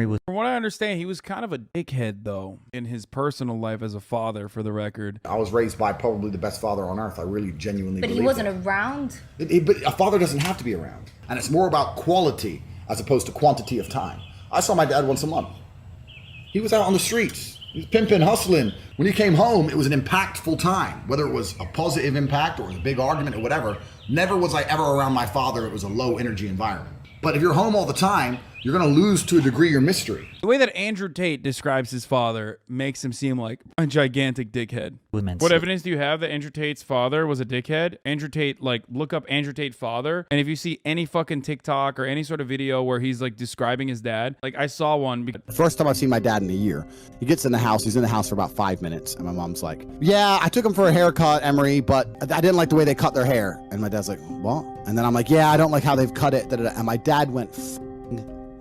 Emery was... From what I understand, he was kind of a dickhead, though, in his personal life as a father, for the record. I was raised by probably the best father on earth. I really genuinely believe But he wasn't around? But a father doesn't have to be around. And it's more about quality as opposed to quantity of time. I saw my dad once a month. He was out on the streets. He was pimping, hustling. When he came home, it was an impactful time. Whether it was a positive impact or it was a big argument or whatever, never was I ever around my father. It was a low energy environment. But if you're home all the time, you're going to lose to a degree your mystery. The way that Andrew Tate describes his father makes him seem like a gigantic dickhead. What evidence do you have that Andrew Tate's father was a dickhead? Andrew Tate, like, look up Andrew Tate father, and if you see any fucking TikTok or any sort of video where he's, like, describing his dad, like, I saw one. First time I've seen my dad in a year. He gets in the house. He's in the house for about 5 minutes, and my mom's like, yeah, I took him for a haircut, Emery, but I didn't like the way they cut their hair. And my dad's like, what? And then I'm like, yeah, I don't like how they've cut it. And my dad went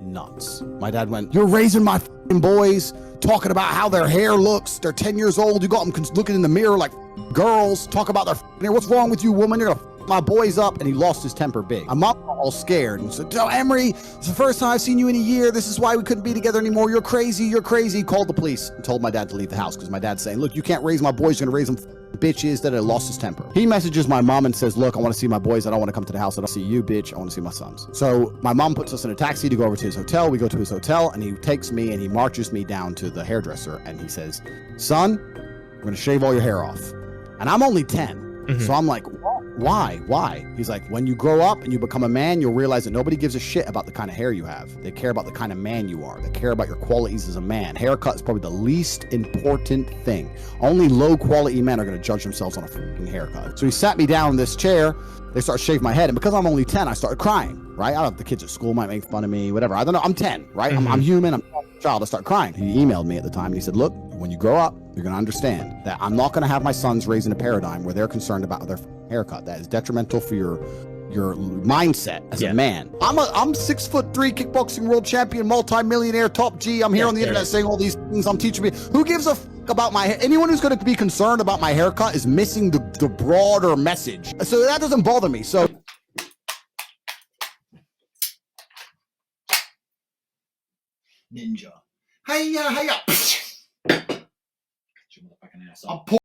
nuts. My dad went, you're raising my boys, talking about how their hair looks. They're 10 years old. You got them looking in the mirror like girls. Talk about their hair. What's wrong with you, woman? You're gonna my boys up. And he lost his temper big. I'm all scared and said, oh, Emery, it's the first time I've seen you in a year. This is why we couldn't be together anymore. You're crazy. You're crazy. Called the police and told my dad to leave the house because my dad's saying, look, you can't raise my boys. You're gonna raise them bitches. That lost his temper. He messages my mom and says, look, I want to see my boys. I don't want to come to the house. I don't see you, bitch. I want to see my sons. So my mom puts us in a taxi to go over to his hotel. We go to his hotel and he takes me and he marches me down to the hairdresser and he says, son, we're going to shave all your hair off. And I'm only 10. So I'm like, why? He's like, when you grow up and you become a man, you'll realize that nobody gives a shit about the kind of hair you have. They care about the kind of man you are. They care about your qualities as a man. Haircut is probably the least important thing. Only low quality men are going to judge themselves on a fucking haircut. So he sat me down in this chair. They start shaving my head. And because I'm only 10, I started crying, right? I don't know if the kids at school might make fun of me, whatever. I don't know. I'm 10, right? I'm human. I'm a child. I start crying. He emailed me at the time and he said, look, when you grow up, you're going to understand that I'm not going to have my sons raised in a paradigm where they're concerned about their haircut. That is detrimental for your mindset as a man. I'm 6'3" kickboxing world champion, multi-millionaire, top G. I'm here on the internet saying all these things. I'm teaching me. Who gives a fuck about my hair? Anyone who's going to be concerned about my haircut is missing the broader message. So that doesn't bother me. So Ninja. Hey,